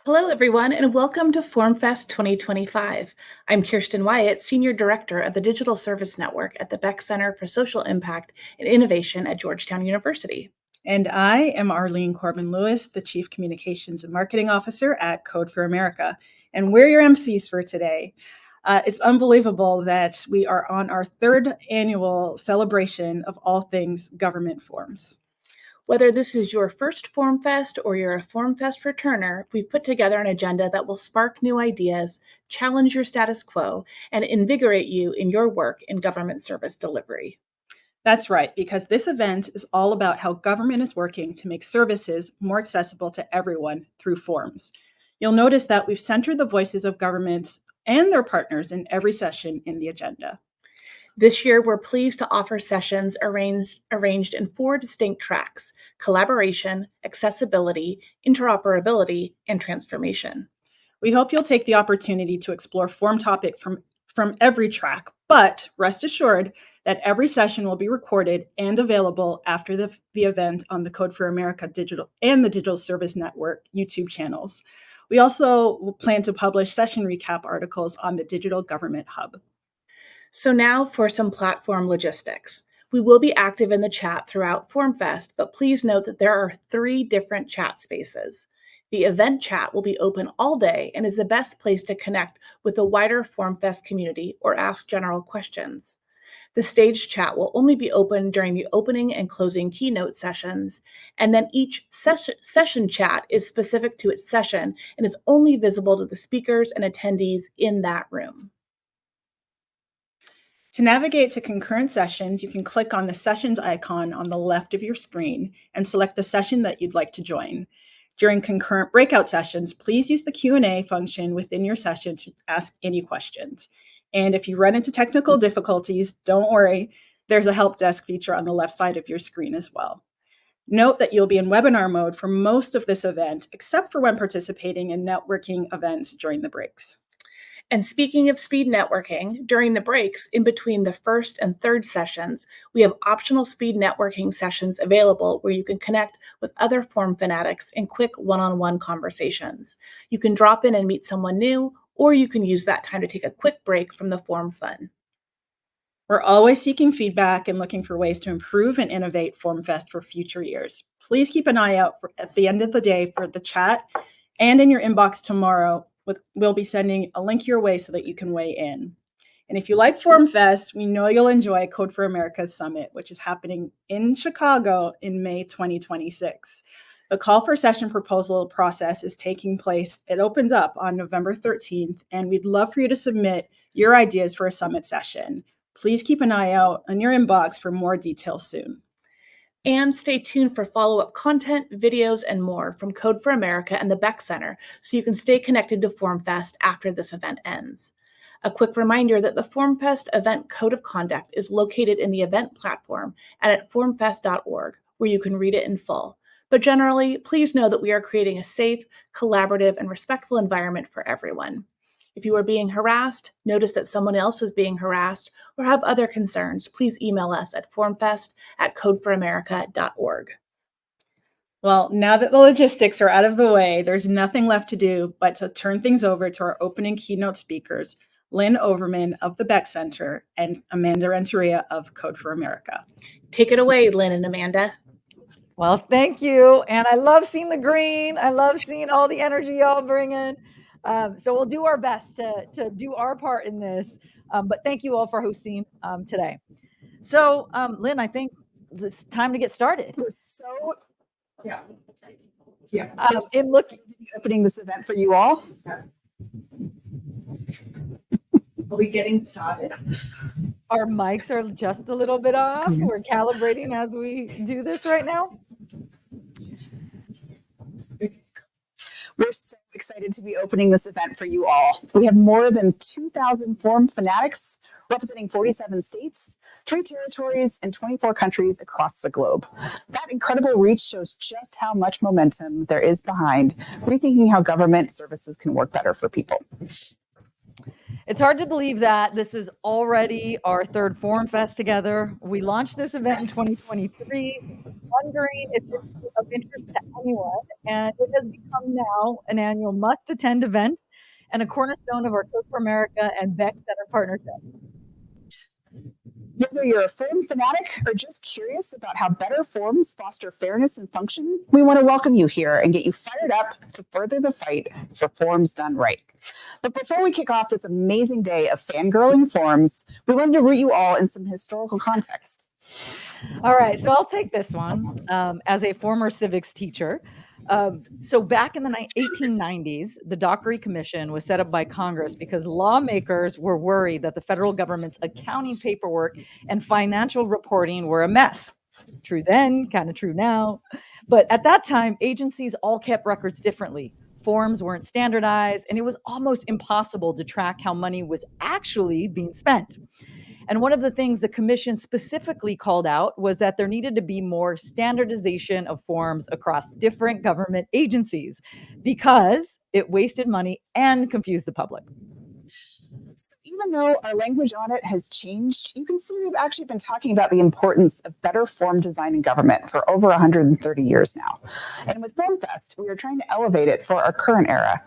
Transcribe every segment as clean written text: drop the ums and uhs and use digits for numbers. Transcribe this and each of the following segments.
Hello, everyone, and welcome to FormFest 2025. I'm Kirsten Wyatt, Senior Director of the Digital Service Network at the Beeck Center for Social Impact and Innovation at Georgetown University. And I am Arlene Corbin Lewis, the Chief Communications and Marketing Officer at Code for America. And we're your MCs for today. It's unbelievable that we are on our third annual celebration of all things government forms. Whether this is your first FormFest or you're a FormFest returner, we've put together an agenda that will spark new ideas, challenge your status quo, and invigorate you in your work in government service delivery. That's right, because this event is all about how government is working to make services more accessible to everyone through forms. You'll notice that we've centered the voices of governments and their partners in every session in the agenda. This year, we're pleased to offer sessions arranged in 4 distinct tracks: collaboration, accessibility, interoperability, and transformation. We hope you'll take the opportunity to explore form topics from every track, but rest assured that every session will be recorded and available after the event on the Code for America Digital and the Digital Service Network YouTube channels. We also plan to publish session recap articles on the Digital Government Hub. So now for some platform logistics. We will be active in the chat throughout FormFest, but please note that there are 3 different chat spaces. The event chat will be open all day and is the best place to connect with the wider FormFest community or ask general questions. The stage chat will only be open during the opening and closing keynote sessions, and then each session chat is specific to its session and is only visible to the speakers and attendees in that room. To navigate to concurrent sessions, you can click on the sessions icon on the left of your screen and select the session that you'd like to join. During concurrent breakout sessions, please use the Q&A function within your session to ask any questions. And if you run into technical difficulties, don't worry, there's a help desk feature on the left side of your screen as well. Note that you'll be in webinar mode for most of this event, except for when participating in networking events during the breaks. And speaking of speed networking, during the breaks in between the first and third sessions, we have optional speed networking sessions available where you can connect with other form fanatics in quick one-on-one conversations. You can drop in and meet someone new, or you can use that time to take a quick break from the form fun. We're always seeking feedback and looking for ways to improve and innovate FormFest for future years. Please keep an eye out at the end of the day for the chat, and in your inbox tomorrow, we'll be sending a link your way so that you can weigh in. And if you like FormFest, we know you'll enjoy Code for America's Summit, which is happening in Chicago in May 2026. The call for session proposal process is taking place. It opens up on November 13th, and we'd love for you to submit your ideas for a summit session. Please keep an eye out on your inbox for more details soon. And stay tuned for follow-up content, videos, and more from Code for America and the Beeck Center so you can stay connected to FormFest after this event ends. A quick reminder that the FormFest event code of conduct is located in the event platform and at formfest.org, where you can read it in full. But generally, please know that we are creating a safe, collaborative, and respectful environment for everyone. If you are being harassed, notice that someone else is being harassed, or have other concerns, please email us at formfest@codeforamerica.org. Well, now that the logistics are out of the way, there's nothing left to do but to turn things over to our opening keynote speakers, Lynn Overmann of the Beeck Center and Amanda Renteria of Code for America. Take it away, Lynn and Amanda. Well, thank you. And I love seeing the green. I love seeing all the energy y'all bring in. So we'll do our best to do our part in this. But thank you all for hosting today. So, Lynn, I think it's time to get started. We're so yeah. In looking to be opening this event for you all. Are we getting started? Our mics are just a little bit off. We're calibrating as we do this right now. We're so excited to be opening this event for you all. We have more than 2,000 form fanatics representing 47 states, 3 territories, and 24 countries across the globe. That incredible reach shows just how much momentum there is behind rethinking how government services can work better for people. It's hard to believe that this is already our third FormFest together. We launched this event in 2023, wondering if this is of interest to 2021, and it has become now an annual must-attend event and a cornerstone of our Coach for America and Beeck Center partnership. Whether you're a form fanatic or just curious about how better forms foster fairness and function, we want to welcome you here and get you fired up to further the fight for forms done right. But before we kick off this amazing day of fangirling forms, we wanted to root you all in some historical context. All right, so I'll take this one as a former civics teacher. So back in the 1890s, the Dockery Commission was set up by Congress because lawmakers were worried that the federal government's accounting paperwork and financial reporting were a mess. True then, kind of true now. But at that time, agencies all kept records differently. Forms weren't standardized, and it was almost impossible to track how money was actually being spent. And one of the things the commission specifically called out was that there needed to be more standardization of forms across different government agencies because it wasted money and confused the public. So even though our language on it has changed, you can see we've actually been talking about the importance of better form design in government for over 130 years now. And with FormFest, we are trying to elevate it for our current era.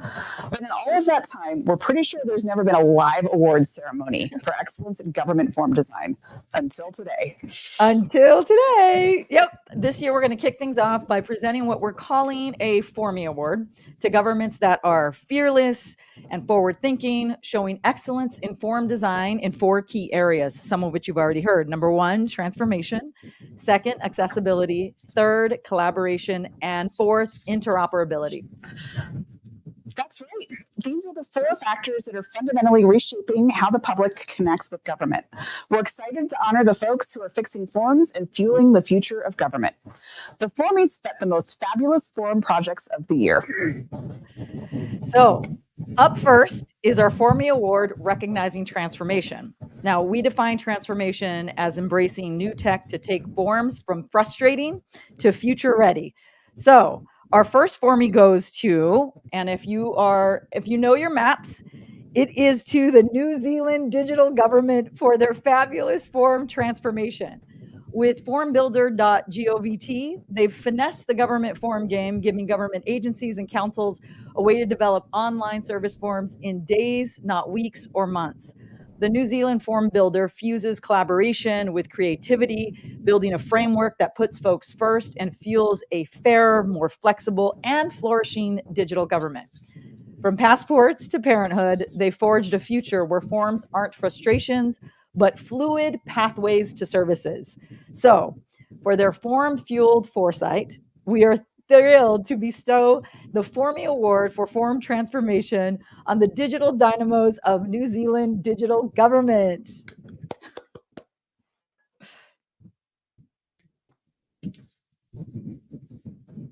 But in all of that time, we're pretty sure there's never been a live awards ceremony for excellence in government form design until today. Until today. Yep. This year, we're going to kick things off by presenting what we're calling a Formie Award to governments that are fearless and forward-thinking, showing excellence in form design in 4 key areas, some of which you've already heard. Number 1, transformation. 2nd, accessibility. 3rd, collaboration. And 4th, interoperability. That's right. These are the 4 factors that are fundamentally reshaping how the public connects with government. We're excited to honor the folks who are fixing forms and fueling the future of government. The Formies vet the most fabulous form projects of the year. So, up first is our Formie Award recognizing transformation. Now, we define transformation as embracing new tech to take forms from frustrating to future ready. So, our first Formie goes to, and if you know your maps, it is to the New Zealand digital government for their fabulous form transformation. With formbuilder.govt, they've finessed the government form game, giving government agencies and councils a way to develop online service forms in days, not weeks or months. The New Zealand Form Builder fuses collaboration with creativity, building a framework that puts folks first and fuels a fairer, more flexible, and flourishing digital government. From passports to parenthood, they forged a future where forms aren't frustrations, but fluid pathways to services. So, for their form-fueled foresight, we are thrilled to bestow the Formie Award for Form Transformation on the digital dynamos of New Zealand digital government.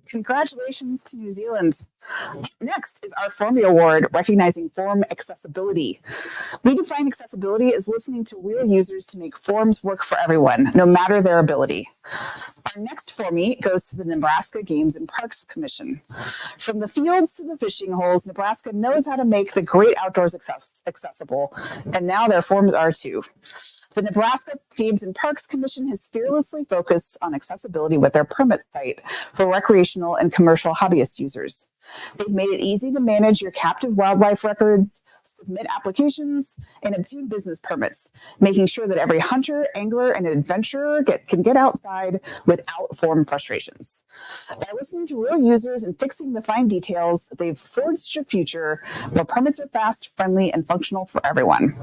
Congratulations to New Zealand. Next is our Formie Award recognizing form accessibility. We define accessibility as listening to real users to make forms work for everyone, no matter their ability. Our next Formie goes to the Nebraska Games and Parks Commission. From the fields to the fishing holes, Nebraska knows how to make the great outdoors accessible, and now their forms are too. The Nebraska Games and Parks Commission has fearlessly focused on accessibility with their permit site for recreational and commercial hobbyist users. They've made it easy to manage your captive wildlife records, submit applications, and obtain business permits, making sure that every hunter, angler, and adventurer can get outside without form frustrations. By listening to real users and fixing the fine details, they've forged a future where permits are fast, friendly, and functional for everyone.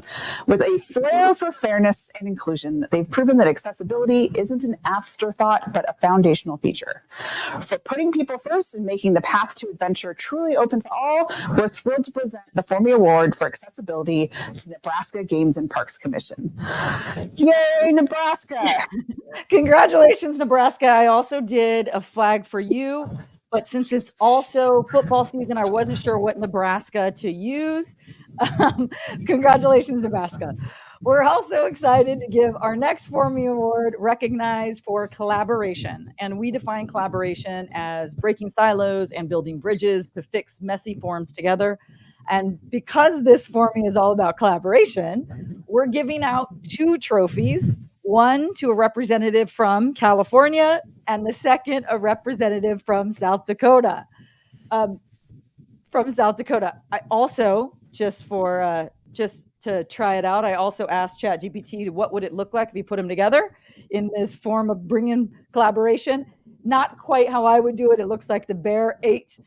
With a flair for fairness and inclusion, they've proven that accessibility isn't an afterthought, but a foundational feature. For putting people first and making the path to adventure truly open to all, we're thrilled to present the Formie Award for Accessibility to Nebraska Games and Parks Commission. Yay, Nebraska! Congratulations, Nebraska. I also did a flag for you, but since it's also football season, I wasn't sure what Nebraska to use. Congratulations, Nebraska. We're also excited to give our next Formie Award recognized for collaboration. And we define collaboration as breaking silos and building bridges to fix messy forms together. And because this Formie is all about collaboration, we're giving out 2 trophies, one to a representative from California, and the second a representative from South Dakota. I also, just to try it out, I also asked ChatGPT what would it look like if you put them together in this form of bringing collaboration. Not quite how I would do it. It looks like the bear ate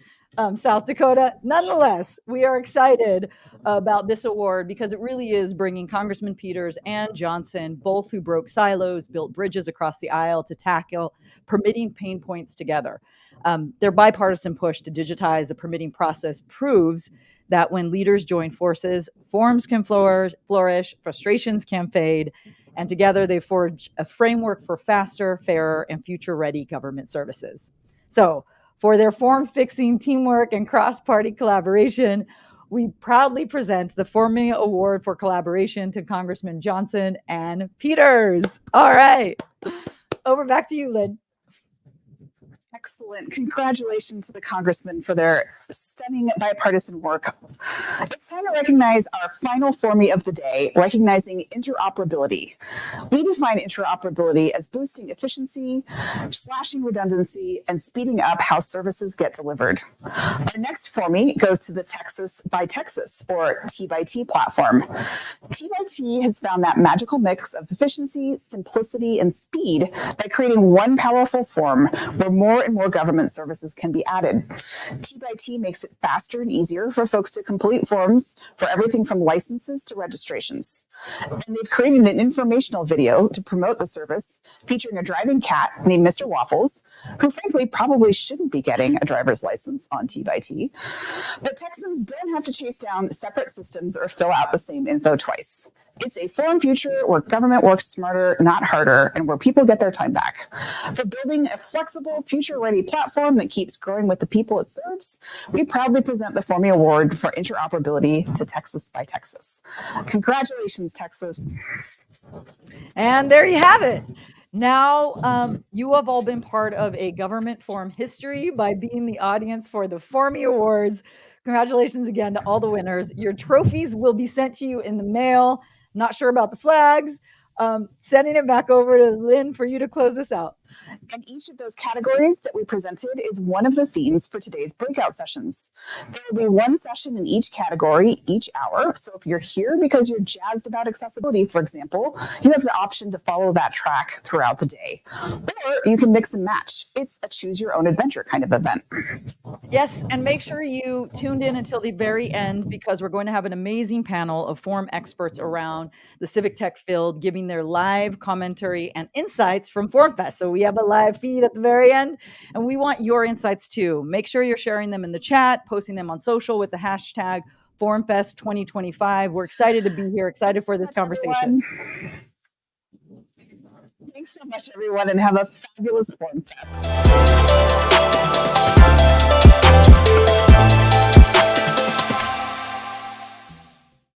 South Dakota. Nonetheless, we are excited about this award because it really is bringing Congressman Peters and Johnson, both who broke silos, built bridges across the aisle to tackle permitting pain points together. Their bipartisan push to digitize the permitting process proves that when leaders join forces, forms can flourish, frustrations can fade, and together they forge a framework for faster, fairer, and future-ready government services. So, for their form-fixing teamwork and cross-party collaboration, we proudly present the Formie Award for Collaboration to Congressman Johnson and Peters. All right. Over back to you, Lynn. Excellent. Congratulations to the congressmen for their stunning bipartisan work. It's time to recognize our final Formie of the day, recognizing interoperability. We define interoperability as boosting efficiency, slashing redundancy, and speeding up how services get delivered. Our next Formie goes to the Texas by Texas, or T by T platform. T by T has found that magical mix of efficiency, simplicity, and speed by creating one powerful form where more and more government services can be added. T by T makes it faster and easier for folks to complete forms for everything from licenses to registrations. And they've created an informational video to promote the service featuring a driving cat named Mr. Waffles, who frankly probably shouldn't be getting a driver's license on T by T. But Texans don't have to chase down separate systems or fill out the same info twice. It's a form future where government works smarter, not harder, and where people get their time back. For building a flexible, future-ready platform that keeps growing with the people it serves, we proudly present the Formie Award for Interoperability to Texas by Texas. Congratulations, Texas. And there you have it. Now, you have all been part of a government form history by being the audience for the Formie Awards. Congratulations again to all the winners. Your trophies will be sent to you in the mail. Not sure about the flags. Sending it back over to Lynn for you to close this out. And each of those categories that we presented is one of the themes for today's breakout sessions. There will be one session in each category each hour. So if you're here because you're jazzed about accessibility, for example, you have the option to follow that track throughout the day. Or you can mix and match. It's a choose your own adventure kind of event. Yes, and make sure you tuned in until the very end because we're going to have an amazing panel of form experts around the civic tech field giving their live commentary and insights from FormFest. So we have a live feed at the very end, and we want your insights too. Make sure you're sharing them in the chat, posting them on social with the hashtag FormFest 2025. We're excited to be here, excited for this conversation. Thanks so much, everyone, and have a fabulous FormFest.